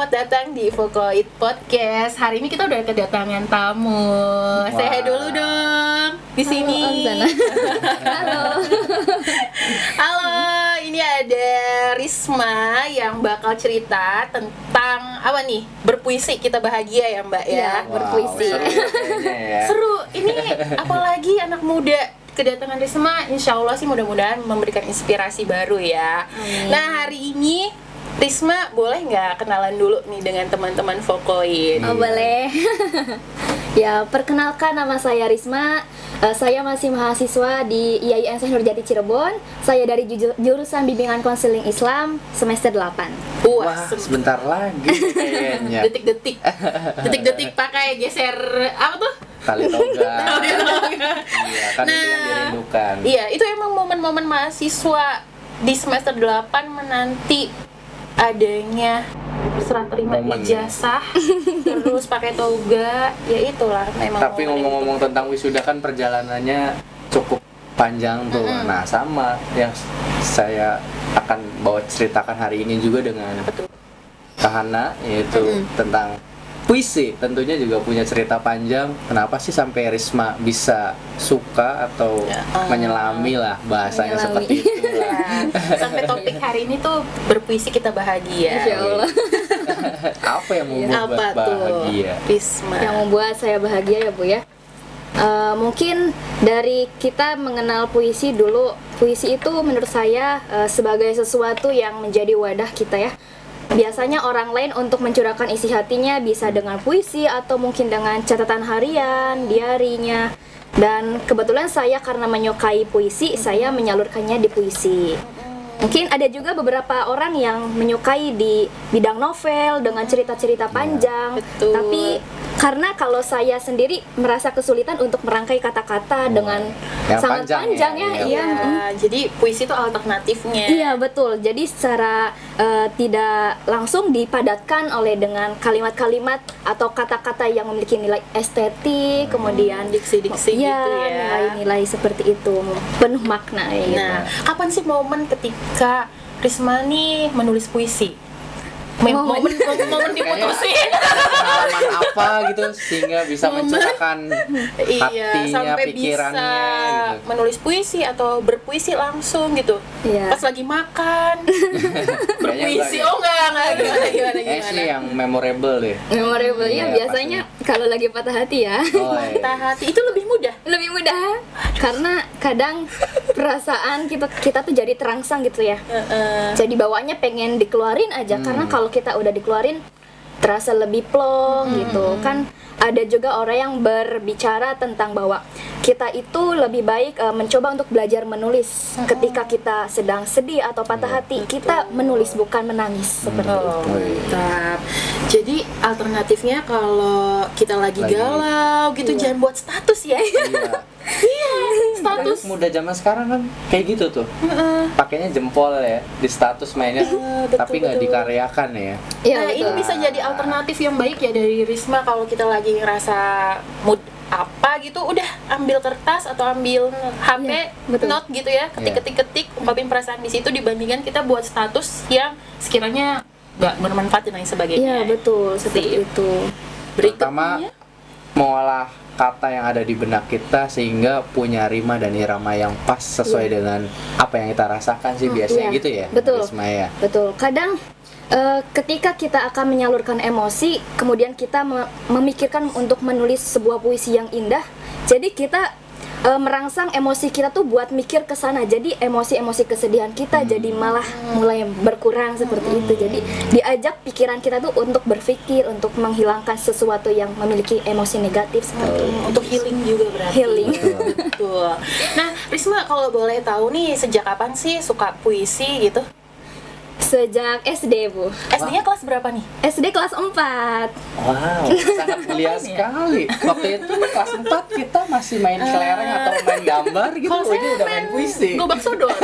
selamat datang di Vokoid Podcast. Hari ini kita udah kedatangan tamu. Saya dulu dong di sini. Halo. Halo, ini ada Risma yang bakal cerita tentang apa nih? Berpuisi, kita bahagia ya Mbak ya. Berpuisi. Seru ya kayaknya ya. Seru. Ini apalagi anak muda. Kedatangan Risma, insya Allah sih mudah-mudahan memberikan inspirasi baru ya. Amin. Nah, hari ini Risma boleh nggak kenalan dulu nih dengan teman-teman Vokoid? Oh, boleh. Ya, perkenalkan, nama saya Risma. Saya masih mahasiswa di IAIN Syekh Nurjati Cirebon. Saya dari jurusan Bimbingan Konseling Islam semester 8. Wah, sebentar lagi kayaknya. Detik-detik. Detik-detik pakai geser apa tuh? Tali toga. Iya, kan itu yang dirindukan. Iya, itu emang momen-momen mahasiswa di semester 8 menanti adanya serah terima Momen. ijazah, terus pakai toga, ya itulah memang. Tapi momen ngomong-ngomong itu. tentang wisuda kan perjalanannya cukup panjang tuh. Nah, sama yang saya akan bawa ceritakan hari ini juga dengan Apa tuh? Kahana, yaitu tentang puisi. Tentunya juga punya cerita panjang. Kenapa sih sampai Risma bisa suka atau menyelami lah bahasanya Menyelami. seperti itu lah. Ya, sampai topik hari ini tuh berpuisi kita bahagia. Insya Allah. Apa yang Apa membuat tuh? bahagia? Risma. Yang membuat saya bahagia ya Bu ya. Mungkin dari kita mengenal puisi dulu. Puisi itu menurut saya sebagai sesuatu yang menjadi wadah kita ya. Biasanya orang lain untuk mencurahkan isi hatinya bisa dengan puisi atau mungkin dengan catatan harian, diarinya. Dan kebetulan saya karena menyukai puisi, saya menyalurkannya di puisi. Mungkin ada juga beberapa orang yang menyukai di bidang novel dengan cerita-cerita panjang. Betul. Tapi karena kalau saya sendiri merasa kesulitan untuk merangkai kata-kata dengan yang sangat panjang panjang ya, ya. iya. Ya, jadi puisi itu alternatifnya. Iya betul. Jadi secara tidak langsung dipadatkan oleh dengan kalimat-kalimat atau kata-kata yang memiliki nilai estetik, kemudian Diksi-diksi gitu ya. nilai-nilai seperti itu penuh makna ya. Gitu. Nah, kapan sih momen ketika Risma nih menulis puisi? Momen diputusin. Pengalaman apa gitu sehingga bisa mencurahkan Iya, hatinya, sampai pikirannya bisa gitu. menulis puisi atau berpuisi langsung gitu. Iya. Pas lagi makan. Berpuisi. enggak. Oh enggak gimana. Kayaknya sih yang memorable deh. Memorable ya Iya, biasanya kalau lagi patah hati ya. Oh, iya. Patah hati itu lebih mudah. Lebih mudah karena kadang perasaan kita tuh jadi terangsang gitu ya. Jadi bawaannya pengen dikeluarin aja karena kalau kita udah dikeluarin terasa lebih plong gitu kan. Ada juga orang yang berbicara tentang bahwa kita itu lebih baik mencoba untuk belajar menulis ketika kita sedang sedih atau patah hati. Kita menulis bukan menangis seperti itu. Oh, mantap. Jadi alternatifnya kalau kita lagi galau gitu jangan buat status ya. Iya. Status. Muda zaman sekarang kan kayak gitu tuh. Pakainya jempol ya di status mainnya, tapi nggak betul. dikaryakan ya. Iya, Nah, ini betul. bisa jadi alternatif yang baik ya dari Risma kalau kita lagi ngerasa mood apa gitu, udah ambil kertas atau ambil HP, Iya, betul. note gitu ya, ketik, ungkapin perasaan di situ dibandingkan kita buat status yang sekiranya nggak bermanfaat dan lain sebagainya. Iya betul seperti itu. Pertama Berikutnya, mengolah kata yang ada di benak kita sehingga punya rima dan irama yang pas sesuai dengan apa yang kita rasakan sih biasanya iya. gitu ya. Betul. Risma ya. Betul. Kadang ketika kita akan menyalurkan emosi, kemudian kita memikirkan untuk menulis sebuah puisi yang indah, jadi kita merangsang emosi kita tuh buat mikir ke sana. Jadi emosi-emosi kesedihan kita jadi malah mulai berkurang seperti itu. Jadi diajak pikiran kita tuh untuk berpikir, untuk menghilangkan sesuatu yang memiliki emosi negatif seperti itu. untuk healing juga berarti. Healing. Betul. Nah, Risma kalau boleh tahu nih sejak kapan sih suka puisi gitu? Sejak SD, Bu. SD-nya kelas berapa nih? SD kelas 4. Wow, sangat belia sekali. Waktu itu kelas 4 kita masih main kelereng atau main gambar gitu. Kalau Ini saya udah main puisi. Gobak sodor.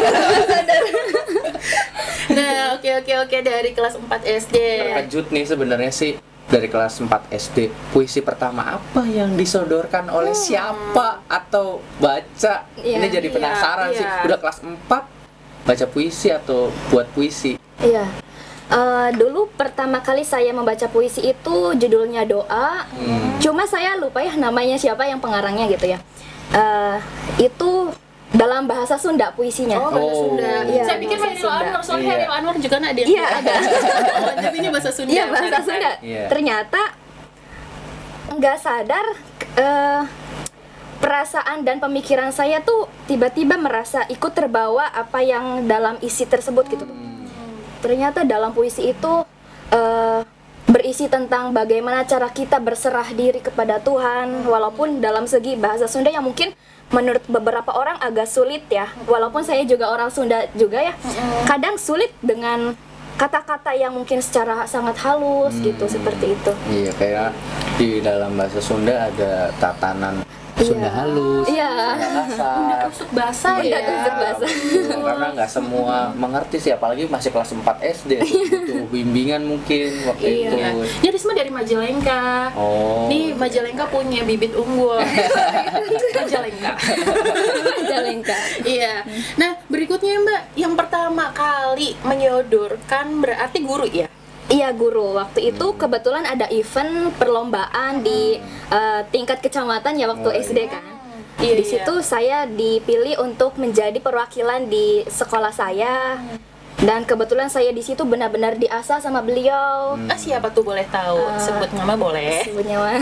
Nah, oke dari kelas 4 SD. Terkejut nih sebenarnya sih dari kelas 4 SD. Puisi pertama apa yang disodorkan oleh siapa atau baca? Iya, Ini jadi penasaran iya. sih. Udah kelas 4 baca puisi atau buat puisi. Iya. Dulu pertama kali saya membaca puisi itu judulnya Doa. Cuma saya lupa ya namanya siapa yang pengarangnya gitu ya. Itu dalam bahasa Sunda puisinya. Oh, bahasa Sunda. Iya, Saya pikir bahasa Hairil Sunda. Anwar, soalnya Iya. Hairil Anwar juga ada yang Iya, ada. Jadinya bahasa Sunda. Iya, bahasa Menarik, Sunda. Iya. Ternyata nggak sadar perasaan dan pemikiran saya tuh tiba-tiba merasa ikut terbawa apa yang dalam isi tersebut gitu. Ternyata dalam puisi itu berisi tentang bagaimana cara kita berserah diri kepada Tuhan, walaupun dalam segi bahasa Sunda yang mungkin menurut beberapa orang agak sulit ya, walaupun saya juga orang Sunda juga ya, kadang sulit dengan kata-kata yang mungkin secara sangat halus gitu, seperti itu. Iya, kayak di dalam bahasa Sunda ada tatanan Sunda halus, Iya. Sunda kasar. Tusuk basah Iya, ya. tusuk basah. betul. Karena nggak semua mengerti sih, apalagi masih kelas 4 SD tuh, butuh bimbingan mungkin waktu itu. Iya. Dia Risma dari Majalengka. Oh. Nih Majalengka punya bibit unggul. Majalengka. Majalengka. Iya. Nah, berikutnya Mbak, yang pertama kali menyodorkan berarti guru ya? Iya, guru. Waktu itu kebetulan ada event perlombaan di tingkat kecamatan ya waktu Oh, iya. SD kan. Iya, Di iya. situ saya dipilih untuk menjadi perwakilan di sekolah saya. Dan kebetulan saya di situ benar-benar diasah sama beliau. Siapa tuh boleh tahu? Sebut nama boleh. Sebutnya mah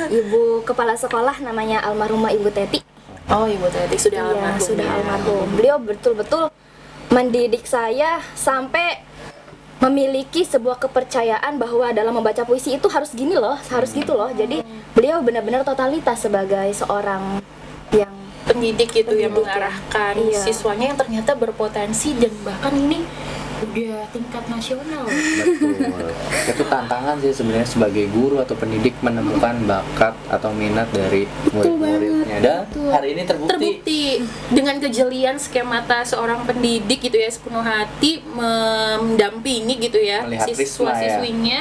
Ibu kepala sekolah namanya almarhumah Ibu Teti. Oh, Ibu Teti sudah Iya, almarhum. sudah ya. almarhum. Beliau betul-betul mendidik saya sampai memiliki sebuah kepercayaan bahwa dalam membaca puisi itu harus gini loh, harus gitu loh. Jadi beliau benar-benar totalitas sebagai seorang yang Pendidik itu yang Pendidik ya. mengarahkan Iya. siswanya yang ternyata berpotensi dan bahkan ini udah tingkat nasional. Betul. Itu tantangan sih sebenarnya sebagai guru atau pendidik menemukan bakat atau minat dari murid-muridnya. Dan hari ini terbukti. Dengan kejelian skemata seorang pendidik gitu ya, sepenuh hati mendampingi gitu ya Melihat Risma ya. siswa-siswinya,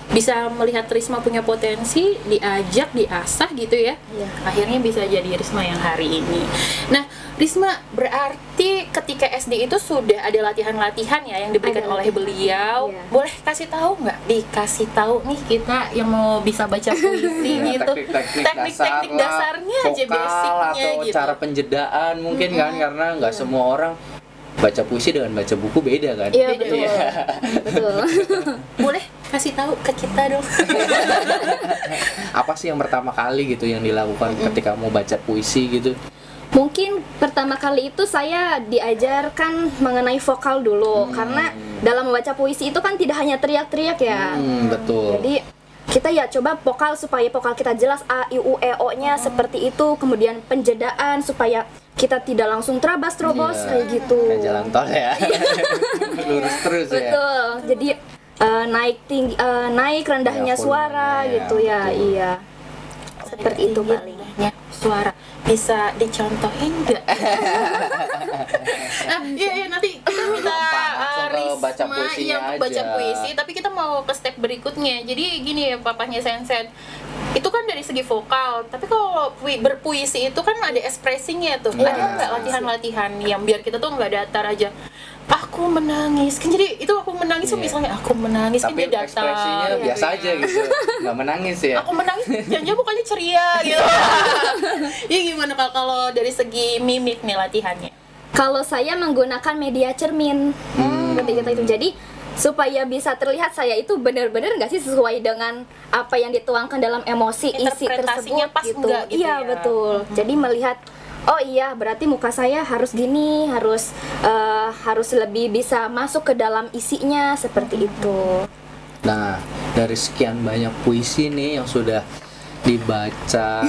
bisa melihat Risma punya potensi, diajak, diasah gitu ya. Iya. Akhirnya bisa jadi Risma yang hari ini. Nah, Risma berarti ketika SD itu sudah ada latihan-latihan ya yang diberikan Ada oleh latihan. beliau. Iya. Boleh kasih tahu nggak? Dikasih tahu nih kita yang mau bisa baca puisi Ya, gitu. teknik-teknik Teknik dasar dasarnya lah, aja vokal basicnya atau gitu. cara penjedaan mungkin kan, karena nggak semua orang baca puisi dengan baca buku beda kan. Iya, Beda. betul. Betul. Boleh kasih tahu ke kita dong. Apa sih yang pertama kali gitu yang dilakukan ketika mau baca puisi gitu? Mungkin pertama kali itu saya diajarkan mengenai vokal dulu, karena dalam membaca puisi itu kan tidak hanya teriak-teriak ya. Betul. Jadi kita ya coba vokal supaya vokal kita jelas, A, I, U, E, O-nya seperti itu. Kemudian penjedaan supaya kita tidak langsung terabas-terobos Iya. kayak gitu. Kayak jalan tol ya. Lurus terus ya. Betul. Jadi naik rendahnya Ya, suara volumenya, gitu ya. betul. Iya. Seperti itu paling. Suara bisa dicontohin nggak? Nah, iya nanti kita minta Langsung ke Risma baca puisinya yang aja. baca puisi, tapi kita mau ke step berikutnya. Jadi gini ya, papahnya Sensen. Itu kan dari segi vokal, tapi kalau berpuisi itu kan ada ekspresinya tuh. Iya, Ada nggak latihan-latihan yang biar kita tuh nggak datar aja? Aku menangis, kan jadi itu aku menangis tuh Iya. misalnya aku menangis kan Tapi dia datar. ekspresinya gitu biasa ya. aja gitu. Nggak menangis ya. Aku menangis, jangan bukannya ceria gitu. Iya gimana kalau dari segi mimik nih latihannya? Kalau saya menggunakan media cermin ketika itu, jadi supaya bisa terlihat saya itu benar-benar nggak sih sesuai dengan apa yang dituangkan dalam emosi isi Interpretasinya tersebut pas gitu. nggak gitu Iya ya? betul. Jadi melihat, oh iya berarti muka saya harus gini, harus lebih bisa masuk ke dalam isinya seperti itu. Nah, dari sekian banyak puisi nih yang sudah dibaca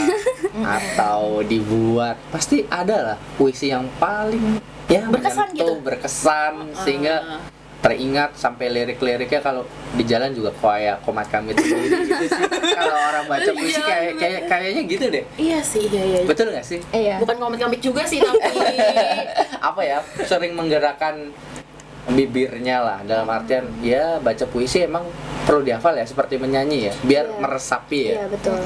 atau dibuat, pasti ada lah puisi yang paling ya Berkesan menyentuh, gitu? berkesan sehingga teringat sampai lirik-liriknya kalau di jalan juga kayak komat kamit gitu sih. Kalau orang baca puisi kayaknya gitu deh. Iya sih, iya. Betul nggak sih? Iya. Bukan komik-komik juga sih, tapi Apa ya? Sering menggerakkan bibirnya lah, dalam artian ya baca puisi emang perlu dihafal ya, seperti menyanyi ya, biar Iya. meresapi ya. Iya betul.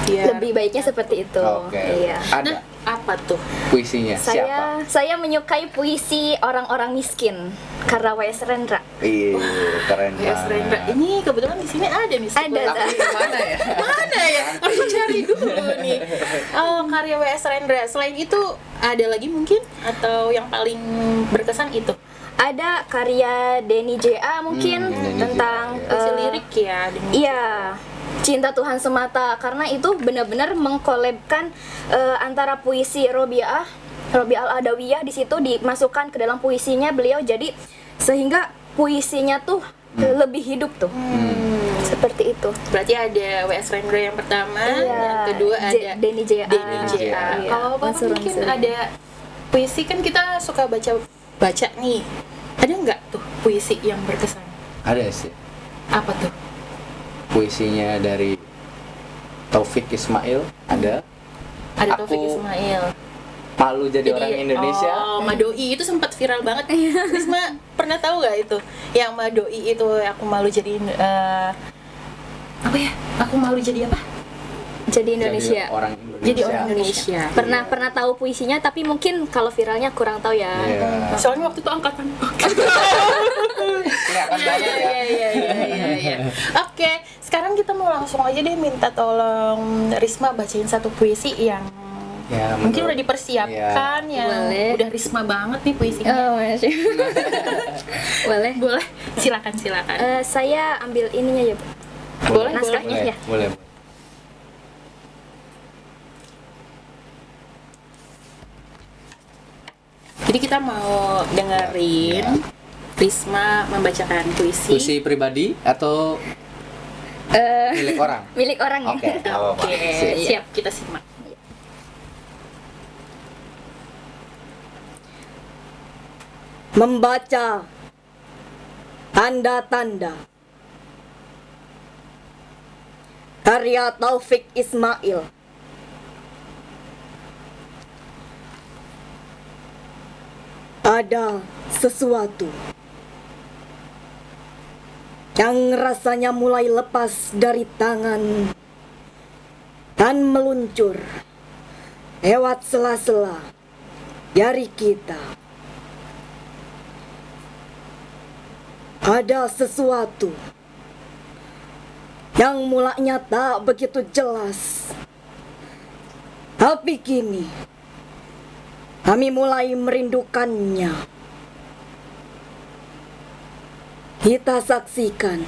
Biar- Lebih baiknya seperti itu. Oke. Iya. Ada apa tuh? puisinya siapa? Saya menyukai puisi orang-orang miskin karena W.S. Rendra. Iya, keren Ya, Rendra. banget. Ini kebetulan di sini ada nih. Ada. Tapi mana ya? Mana ya? Aku cari dulu nih. Oh, karya W.S. Rendra. Selain itu ada lagi mungkin atau yang paling berkesan itu? Ada karya Denny J.A. mungkin Denny tentang J.A., Puisi lirik ya. dengan- iya, Cinta Tuhan Semata, karena itu benar-benar mengkolabkan antara puisi Robiah Al-Adawiyah, di situ dimasukkan ke dalam puisinya beliau, jadi sehingga puisinya tuh lebih hidup tuh. Seperti itu. Berarti ada W.S. Rendra yang pertama, Iya. yang kedua ada Denny J.A. Denny J.A. Iya, Kalau Bapak mungkin unsur-unsur. ada puisi, kan kita suka baca nih. Ada nggak tuh puisi yang berkesan? Ada sih. Apa tuh? Puisinya dari Taufik Ismail ada. Ada Aku- Taufik Ismail. Malu jadi orang Indonesia. Oh, Madoi itu sempat viral banget. Risma pernah tahu nggak itu? Yang Madoi itu, aku malu jadi apa ya? Aku malu jadi apa? Jadi Indonesia. Jadi orang Indonesia. Jadi orang Indonesia. Pernah tahu puisinya, tapi mungkin kalau viralnya kurang tahu ya. Iya. Soalnya waktu itu angkatan. Kelihatan Iya, banget ya. iya. Oke, sekarang kita mau langsung aja deh minta tolong Risma bacain satu puisi yang Ya, mungkin menurut- udah dipersiapkan, yang Boleh. udah Risma banget nih puisinya. Oh, masih. Boleh. Boleh, silakan. Saya ambil ininya ya, Bu. Boleh, naskahnya boleh, ya. boleh. Jadi kita mau dengerin Risma membacakan puisi. Puisi pribadi atau milik orang? Milik orang ya. Oke, nggak apa-apa. Oke, Sip. siap, kita simak. Membaca tanda-tanda karya Taufik Ismail. Ada sesuatu yang rasanya mulai lepas dari tangan dan meluncur lewat sela-sela jari kita. Ada sesuatu yang mulanya tak begitu jelas, tapi kini kami mulai merindukannya. Kita saksikan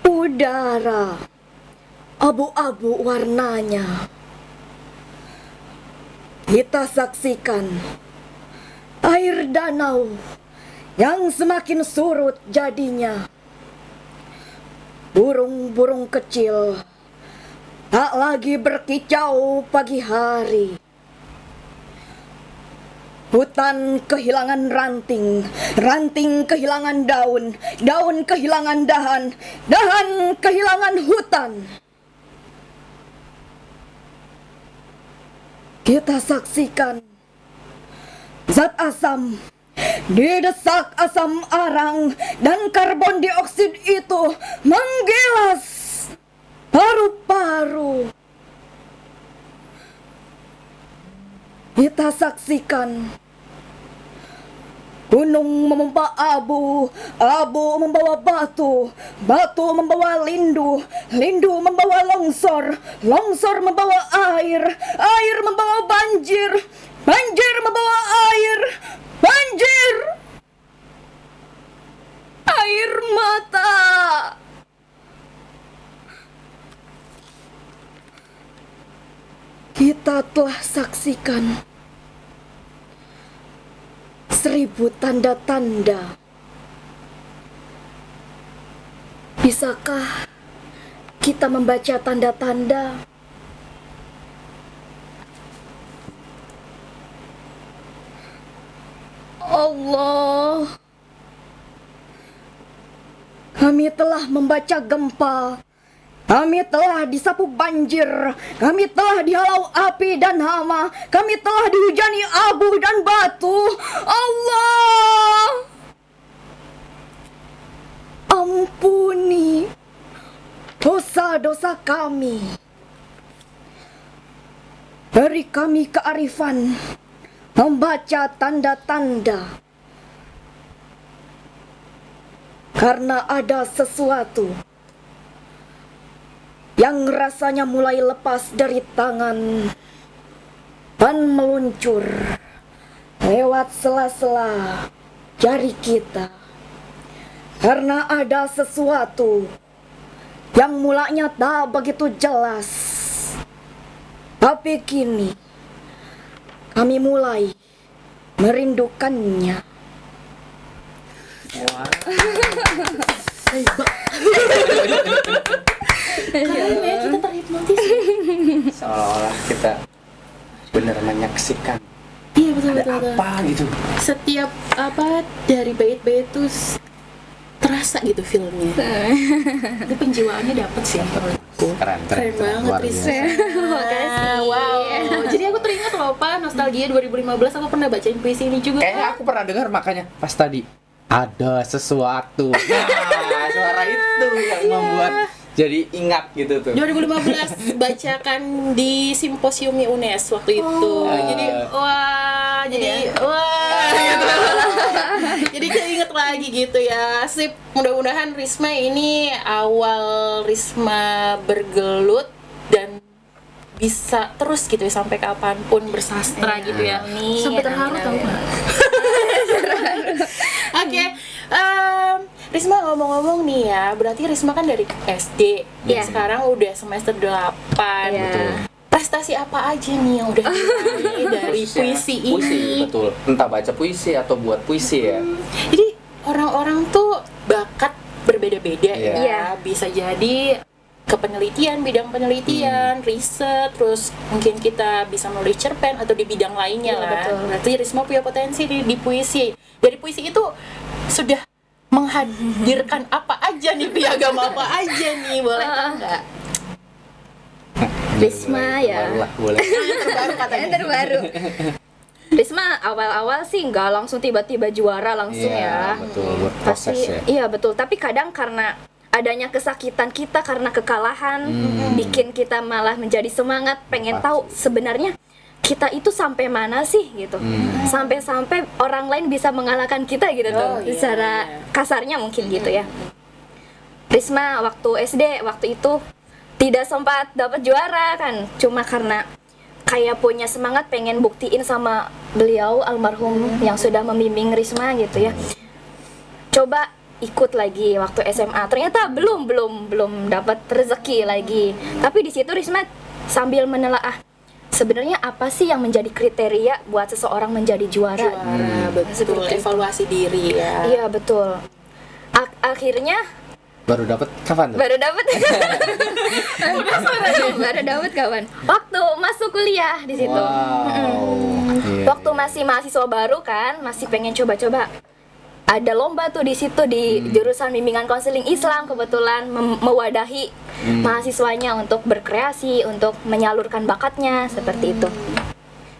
udara abu-abu warnanya. Kita saksikan air danau yang semakin surut jadinya. Burung-burung kecil tak lagi berkicau pagi hari. Hutan kehilangan ranting, ranting kehilangan daun, daun kehilangan dahan, dahan kehilangan hutan. Kita saksikan zat asam didesak asam arang dan karbon dioksida itu menggilas paru-paru. Kita saksikan gunung memompa abu, abu membawa batu, batu membawa lindu, lindu membawa longsor, longsor membawa air, air membawa banjir, banjir membawa air, banjir, air mata. Kita telah saksikan 1000 tanda-tanda. Bisakah kita membaca tanda-tanda? Allah, kami telah membaca gempa, Kami telah disapu banjir, kami telah dihalau api dan hama, kami telah dihujani abu dan batu. Allah, ampuni dosa-dosa kami. Beri kami kearifan membaca tanda-tanda, karena ada sesuatu yang rasanya mulai lepas dari tangan dan meluncur lewat sela-sela jari kita. Karena ada sesuatu yang mulanya tak begitu jelas, tapi kini kami mulai merindukannya. Keren ya, kita terhipnotis. Seolah-olah kita benar menyaksikan Iya betul ada betul. apa gitu. Setiap apa dari bait-bait itu terasa gitu filmnya. Itu penjiwaannya dapet sih menurutku. Keren banget luar Risa. biasa. Makasih. Wow. Jadi aku teringat loh Pak, nostalgia 2015 aku pernah bacain puisi ini juga. Kayaknya aku pernah dengar, makanya pas tadi ada sesuatu. Nah, suara itu yang membuat jadi ingat gitu tuh. 2015 bacakan di simposiumi UNES waktu itu. Jadi wah, gitu. Jadi keinget lagi gitu ya. Sip, mudah-mudahan Risma ini awal Risma bergelut dan bisa terus gitu ya sampai kapanpun bersastra gitu ya. Amin. Sampai terharu Amin, tau amin. nggak? Oke, Risma ngomong-ngomong nih ya, berarti Risma kan dari SD dan Iya. sekarang udah semester 8. Iya. Betul. Prestasi apa aja nih yang udah diraih dari puisi ini? Puisi, betul. Entah baca puisi atau buat puisi ya. Jadi orang-orang tuh bakat berbeda-beda Iya. ya. Iya. Bisa jadi ke penelitian, bidang penelitian, riset, terus mungkin kita bisa menulis cerpen atau di bidang lainnya Iya, lah. betul. Berarti Risma punya potensi di puisi. Dari puisi itu sudah menghadirkan apa aja nih, piagam apa aja nih, boleh tahu nggak? Risma ya. Boleh. Terbaru katanya. Yang terbaru. Risma awal-awal sih nggak langsung tiba-tiba juara langsung Iya, ya. betul, berproses Pasti, ya. iya betul. Tapi kadang karena adanya kesakitan kita karena kekalahan, bikin kita malah menjadi semangat, pengen Pasti. tahu sebenarnya kita itu sampai mana sih gitu. Sampai-sampai orang lain bisa mengalahkan kita gitu Oh, tuh. iya, Secara iya. kasarnya mungkin gitu ya. Risma waktu SD waktu itu tidak sempat dapat juara kan, cuma karena kayak punya semangat pengen buktiin sama beliau almarhum yang sudah membimbing Risma gitu ya. Coba ikut lagi waktu SMA. Ternyata belum dapat rezeki lagi. Tapi di situ Risma sambil menelaah sebenarnya apa sih yang menjadi kriteria buat seseorang menjadi juara. Juara, betul. Seperti itu. Evaluasi diri ya. Iya, betul. Akhirnya Baru dapat kapan tuh? baru dapat baru dapat kapan? Waktu masuk kuliah di situ. Wow. Iya, Waktu iya. masih mahasiswa baru kan, masih pengen coba-coba. Ada lomba tuh di situ di jurusan bimbingan konseling Islam, kebetulan mewadahi mahasiswanya untuk berkreasi, untuk menyalurkan bakatnya seperti itu.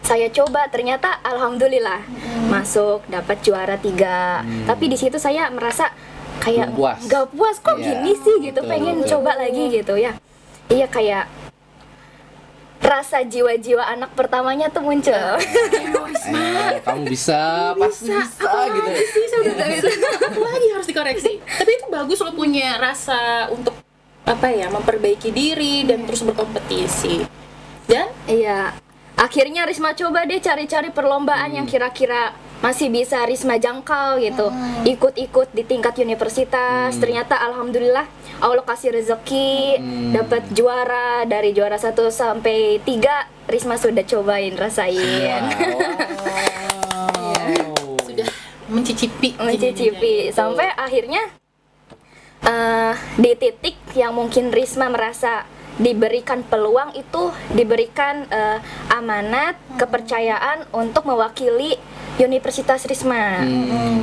Saya coba, ternyata alhamdulillah masuk, dapat juara 3. Tapi di situ saya merasa kayak Belum puas. nggak puas kok Iya, gini sih gitu, betul, pengen betul. coba lagi gitu ya. Iya, kayak rasa jiwa-jiwa anak pertamanya tuh muncul. Kamu bisa, pasti bisa gitu. Apa lagi harus dikoreksi? Tapi itu bagus lo punya rasa untuk apa ya, memperbaiki diri dan terus berkompetisi. Dan Iya. Akhirnya Risma coba deh cari-cari perlombaan yang kira-kira masih bisa Risma jangkau gitu. Ikut-ikut di tingkat universitas. Ternyata alhamdulillah Allah kasih rezeki, dapat juara. Dari juara 1 sampai 3 Risma sudah cobain, rasain. sudah mencicipi Mencicipi sampai akhirnya di titik yang mungkin Risma merasa diberikan peluang itu, diberikan amanat, kepercayaan untuk mewakili Universitas Risma.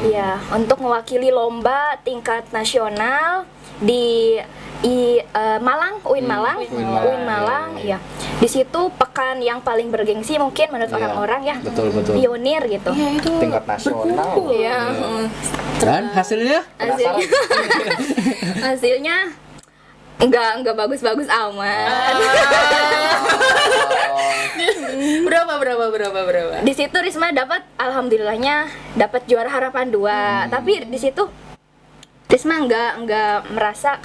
Ya, untuk mewakili lomba tingkat nasional di Malang, UIN Malang, UIN Malang, ya. Di situ pekan yang paling bergengsi mungkin menurut Iya, orang-orang ya, betul. pionir gitu. Iya, itu Tingkat nasional. berkumpul. Iya. Dan hasilnya? Hasilnya, hasilnya nggak bagus-bagus amat. Berapa? Di situ Risma dapat, alhamdulillahnya dapat juara harapan 2. Tapi di situ Risma nggak merasa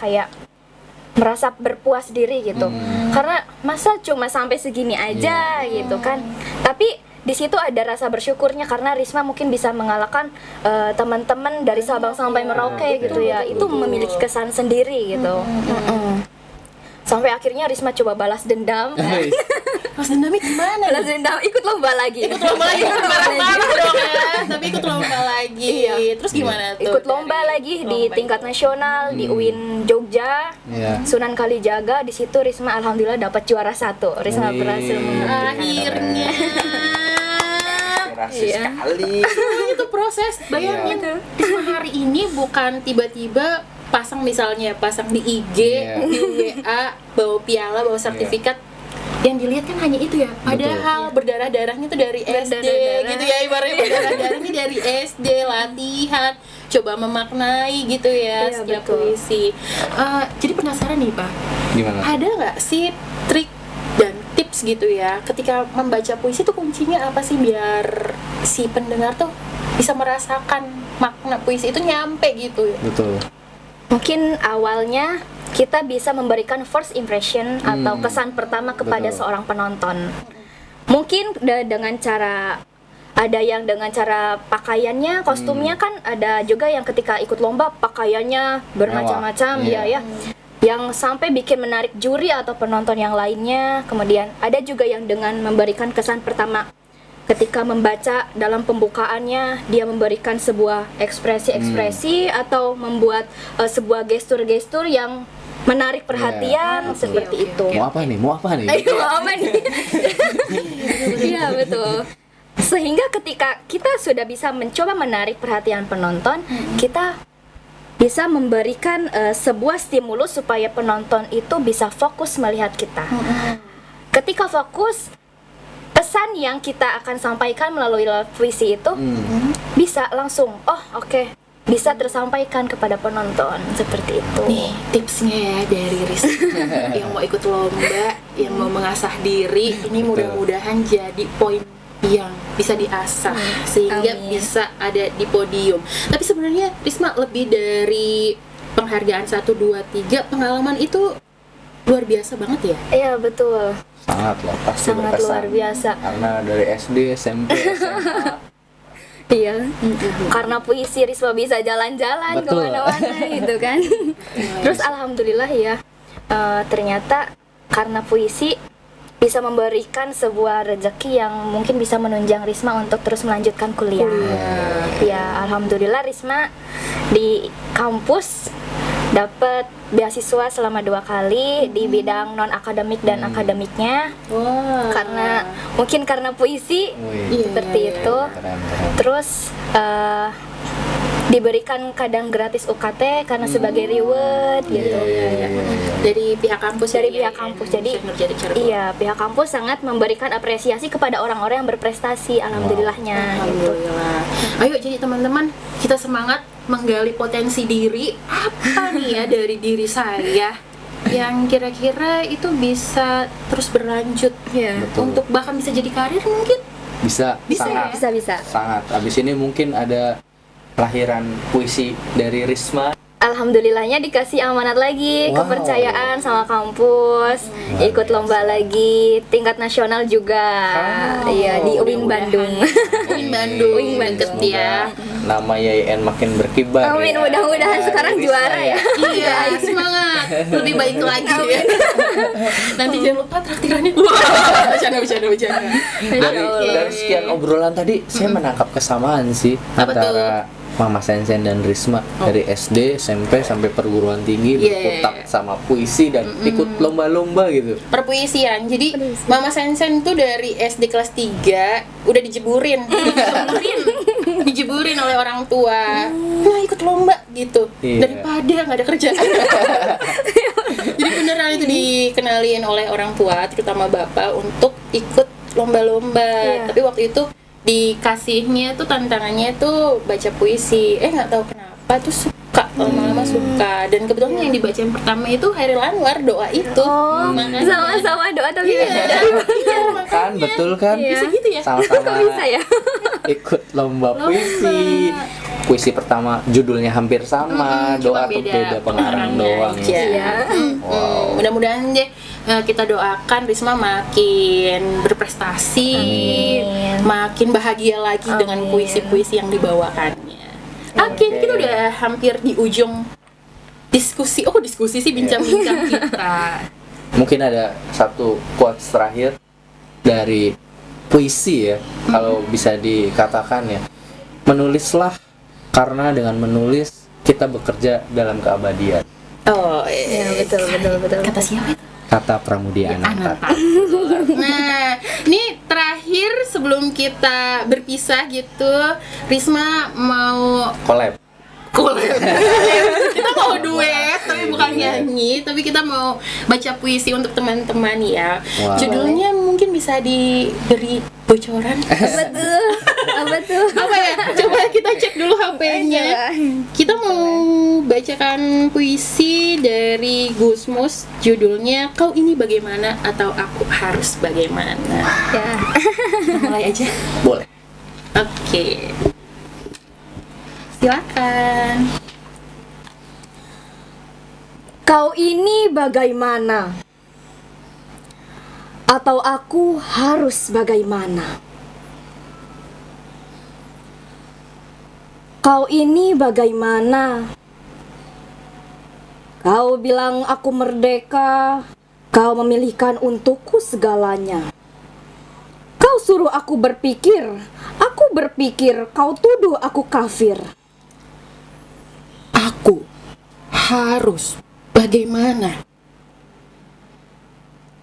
berpuas diri gitu, karena masa cuma sampai segini aja gitu kan. Tapi di situ ada rasa bersyukurnya karena Risma mungkin bisa mengalahkan teman-teman dari Sabang sampai Merauke gitu ya. Itu memiliki kesan sendiri gitu. Sampai akhirnya Risma coba balas dendam. Mas dendamnya gimana? Balas dendam, ikut lomba lagi. Ikut lomba lagi, kan bareng-bareng dong ya. Tapi ikut lomba lagi. Terus gimana tuh? Ikut lomba dari lagi di lomba tingkat itu? nasional di UIN Jogja, Iya. Sunan Kalijaga. Di situ Risma alhamdulillah dapat juara 1. Risma Wih. berhasil membuktikan. Akhirnya. Inspirasi Iya. sekali. Itu proses. Bayangin Risma hari ini bukan tiba-tiba pasang di IG, Iya. di WA, bawa piala, bawa sertifikat. Yang dilihat kan hanya itu ya. Padahal berdarah-darahnya tuh dari SD Berdarah-darah. gitu ya, ibaratnya berdarah-darahnya dari SD, latihan, coba memaknai gitu ya Iya, setiap betul. puisi. Jadi penasaran nih Pak, Gimana? ada nggak sih trik dan tips gitu ya ketika membaca puisi tuh kuncinya apa sih biar si pendengar tuh bisa merasakan makna puisi itu nyampe gitu? Betul. Mungkin awalnya kita bisa memberikan first impression atau kesan pertama kepada Betul. seorang penonton. Mungkin dengan cara, ada yang dengan cara pakaiannya, kostumnya kan ada juga yang ketika ikut lomba pakaiannya bermacam-macam Mewah. ya. Yang sampai bikin menarik juri atau penonton yang lainnya. Kemudian ada juga yang dengan memberikan kesan pertama. Ketika membaca dalam pembukaannya, dia memberikan sebuah ekspresi-ekspresi atau membuat sebuah gestur-gestur yang menarik perhatian betul. seperti itu. Mau apa nih? Ayo, apa nih? Iya, betul. Sehingga ketika kita sudah bisa mencoba menarik perhatian penonton, kita bisa memberikan sebuah stimulus supaya penonton itu bisa fokus melihat kita. Ketika fokus, pesan yang kita akan sampaikan melalui puisi itu bisa langsung, bisa tersampaikan kepada penonton seperti itu. Nih tipsnya ya dari Risma yang mau ikut lomba, yang mau mengasah diri, ini mudah-mudahan jadi poin yang bisa diasah sehingga Amin. bisa ada di podium. Tapi sebenarnya Risma lebih dari penghargaan 1, 2, 3, pengalaman itu luar biasa banget ya. Iya, betul. Sangat loh, pasti Sangat berkesan. luar biasa. Karena dari SD, SMP, SMA. Iya, karena puisi Risma bisa jalan-jalan Betul. kemana-mana gitu kan. Terus alhamdulillah ya, ternyata karena puisi bisa memberikan sebuah rezeki yang mungkin bisa menunjang Risma untuk terus melanjutkan kuliah. Ya, alhamdulillah Risma di kampus dapat beasiswa selama 2 kali di bidang non akademik dan akademiknya. Wah. Karena puisi Wih, seperti itu. keren. Terus diberikan kadang gratis UKT karena sebagai reward gitu. Iya. Dari pihak kampus Dari ya, pihak kampus. Jadi Nurjati Cirebon. iya, pihak kampus sangat memberikan apresiasi kepada orang-orang yang berprestasi, alhamdulillahnya gitu. Alhamdulillah. Ayo jadi teman-teman, kita semangat menggali potensi diri. Apa nih ya dari diri saya yang kira-kira itu bisa terus berlanjut ya, Betul. untuk bahkan bisa jadi karir mungkin. Bisa, Bisa sangat. ya? Bisa. Sangat. Abis ini mungkin ada kelahiran puisi dari Risma. Alhamdulillahnya dikasih amanat lagi, Wow. kepercayaan sama kampus, ikut lomba lagi, tingkat nasional juga. Iya, di UIN Bandung. UIN Bandung, UIN Bandung. deket ya. Nama YIN makin berkibar. Amin, ya. mudah-mudahan Dari sekarang Risma juara ya. Iya, semangat. Lebih baik lagi ya. Nanti jangan lupa traktirannya. Wah, bercanda. Dari sekian obrolan tadi, saya menangkap kesamaan sih Apa antara Mama Sensen dan Risma dari SD, SMP sampai perguruan tinggi berkutat sama puisi dan ikut lomba-lomba gitu. Perpuisian. Jadi Mama Sensen tuh dari SD kelas 3 udah dijeburin oleh orang tua. Nah, ikut lomba gitu. Daripada nggak ada kerjaan. Jadi beneran itu dikenalin oleh orang tua, terutama bapak, untuk ikut lomba-lomba. Tapi waktu itu dikasihnya tuh tantangannya tuh baca puisi. Nggak tahu kenapa tuh suka, lama-lama suka. Dan kebetulan yang dibaca yang pertama itu Hairil Anwar, doa itu. Makanya Sama-sama doa tapi Kan betul kan? bisa gitu ya. Sama-sama bisa ya. ikut lomba puisi. Puisi pertama judulnya hampir sama, doa tuh beda pengarang doang aja. ya. Wow. Mudah-mudahan deh kita doakan Risma makin berprestasi, makin bahagia lagi dengan puisi-puisi yang dibawakannya. Oke, kita udah hampir di ujung diskusi. Diskusi sih, bincang-bincang kita. Mungkin ada satu quotes terakhir dari puisi ya, kalau bisa dikatakan ya. Menulislah karena dengan menulis kita bekerja dalam keabadian. Betul. Kata siapa itu? Kata Pramudia Ananta. Nah, ini terakhir sebelum kita berpisah gitu, Risma mau Collab. kita mau duet, tapi bukan nyanyi, tapi kita mau baca puisi untuk teman-teman ya. Wow. Judulnya mungkin bisa diberi bocoran. Apa tuh? Apa ya? Coba kita cek dulu HP-nya. Kita mau bacakan puisi dari Gusmus, judulnya Kau Ini Bagaimana atau Aku Harus Bagaimana. Ya. Mulai aja. Boleh. Oke. Silakan. Kau ini bagaimana? Atau aku harus bagaimana? Kau ini bagaimana? Kau bilang aku merdeka, kau memilihkan untukku segalanya. Kau suruh aku berpikir kau tuduh aku kafir. Aku harus bagaimana?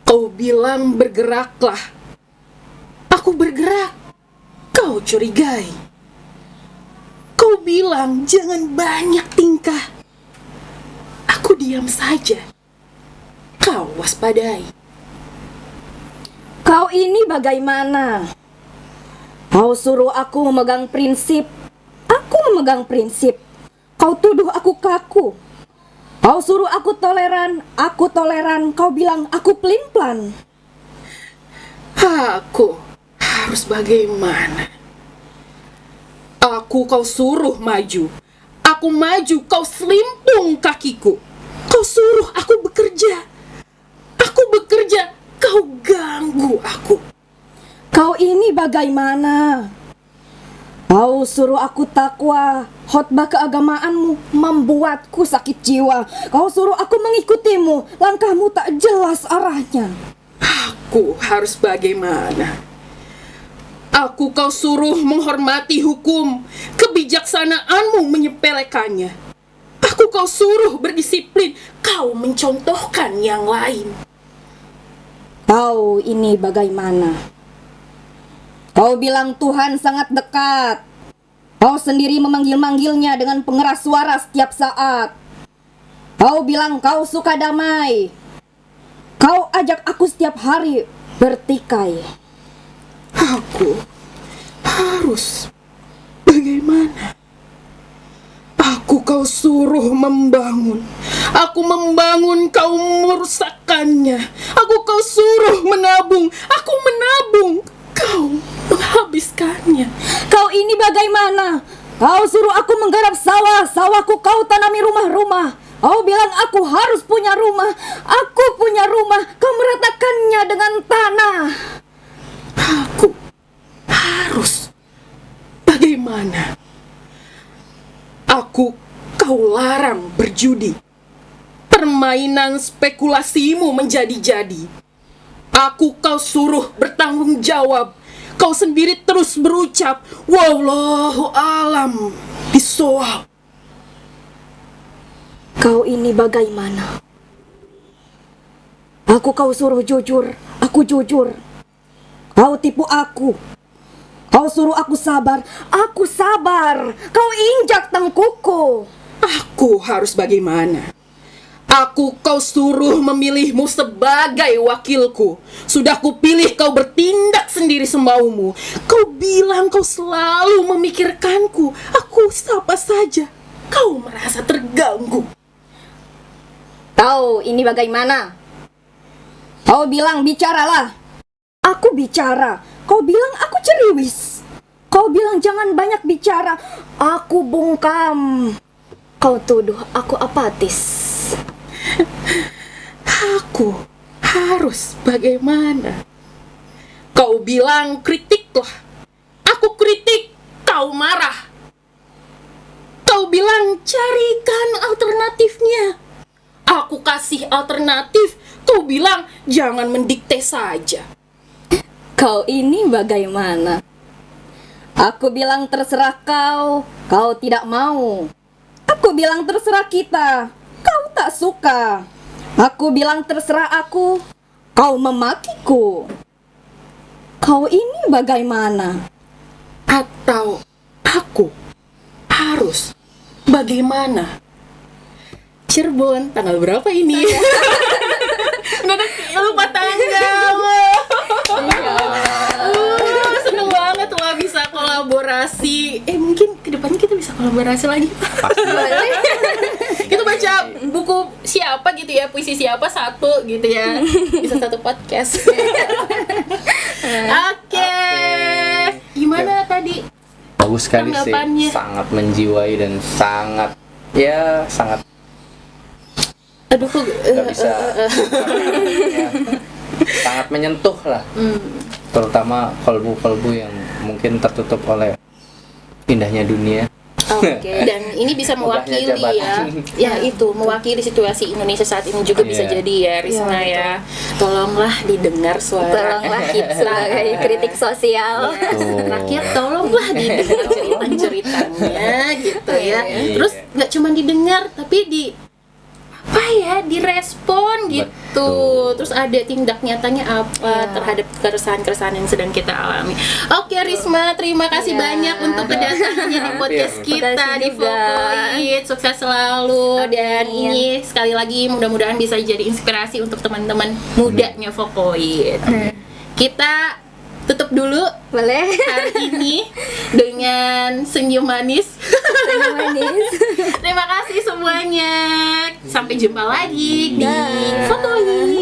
Kau bilang bergeraklah. Aku bergerak. Kau curigai. Kau bilang jangan banyak tingkah. Aku diam saja. Kau waspadai. Kau ini bagaimana? Kau suruh aku memegang prinsip. Aku memegang prinsip. Kau tuduh aku kaku. Kau suruh aku toleran. Kau bilang aku pelin-pelan. Aku harus bagaimana? Aku kau suruh maju. Aku maju, kau selimpung kakiku. Kau suruh aku bekerja. Aku bekerja, kau ganggu aku. Kau ini bagaimana? Kau suruh aku takwa, khotbah keagamaanmu membuatku sakit jiwa. Kau suruh aku mengikutimu, langkahmu tak jelas arahnya. Aku harus bagaimana? Aku kau suruh menghormati hukum, kebijaksanaanmu menyepelekannya. Aku kau suruh berdisiplin, kau mencontohkan yang lain. Kau ini bagaimana? Kau bilang Tuhan sangat dekat. Kau sendiri memanggil-manggilnya dengan pengeras suara setiap saat. Kau bilang kau suka damai. Kau ajak aku setiap hari bertikai. Aku harus bagaimana? Aku kau suruh membangun. Aku membangun, kau merusakkannya. Aku kau suruh menabung. Aku menabung, kau menghabiskannya. Kau ini bagaimana? Kau suruh aku menggarap sawah, sawahku kau tanami rumah-rumah. Kau bilang aku harus punya rumah. Aku punya rumah, kau meratakannya dengan tanah. Aku harus bagaimana? Aku kau larang berjudi. Permainan spekulasimu menjadi-jadi. Aku kau suruh bertanggung jawab. Kau sendiri terus berucap, wallahu alam. Soal. Kau ini bagaimana? Kau suruh jujur, aku jujur. Kau tipu aku. Kau suruh aku sabar Kau injak tengkuku. Aku harus bagaimana? Kau suruh memilihmu sebagai wakilku. Sudah kupilih kau bertindak sendiri semaumu. Kau bilang kau selalu memikirkanku. Aku sapa saja, kau merasa terganggu. Kau ini bagaimana? Kau bilang bicaralah. Aku bicara. Kau bilang aku ceriwis. Kau bilang jangan banyak bicara. Aku bungkam. Kau tuduh aku apatis. Aku harus bagaimana? Kau bilang kritiklah. Aku kritik, kau marah. Kau bilang carikan alternatifnya. Aku kasih alternatif, kau bilang jangan mendikte saja. Kau ini bagaimana? Aku bilang terserah kau. Kau tidak mau. Aku bilang terserah kita. Kau tak suka. Aku bilang terserah aku. Kau memakiku. Kau ini bagaimana? Atau aku harus bagaimana? Cirebon, tanggal berapa ini? Udah lupa tanggal. Seneng banget lah bisa kolaborasi. Mungkin kedepannya kita bisa kolaborasi lagi. Kita baca buku siapa gitu ya, puisi siapa satu gitu ya. Bisa satu podcast. Oke. Gimana tadi? Bagus sekali sih, Tanggapannya. sangat menjiwai dan sangat Aduh, kok nggak bisa ya, sangat menyentuh lah, terutama kolbu-kolbu yang mungkin tertutup oleh indahnya dunia. Oke. Dan ini bisa mewakili Megahnya ya itu mewakili situasi Indonesia saat ini juga bisa Iya. jadi ya, Risma ya. Tolonglah didengar suara Tolonglah kita sebagai kritik sosial. Betul. rakyat, tolonglah didengar cerita-ceritanya gitu ya. Terus nggak cuma didengar tapi direspon gitu. Betul. Terus ada tindak nyatanya apa terhadap keresahan-keresahan yang sedang kita alami. Oke Risma, terima kasih banyak untuk kedatangannya di podcast kita Makasih di juga. Vokoid. Sukses selalu dan Amin. ini sekali lagi mudah-mudahan bisa jadi inspirasi untuk teman-teman mudanya Vokoid. Kita tutup dulu Boleh? hari ini dengan senyum manis. Senyum manis. Terima kasih semuanya. Sampai jumpa lagi di Vokoid.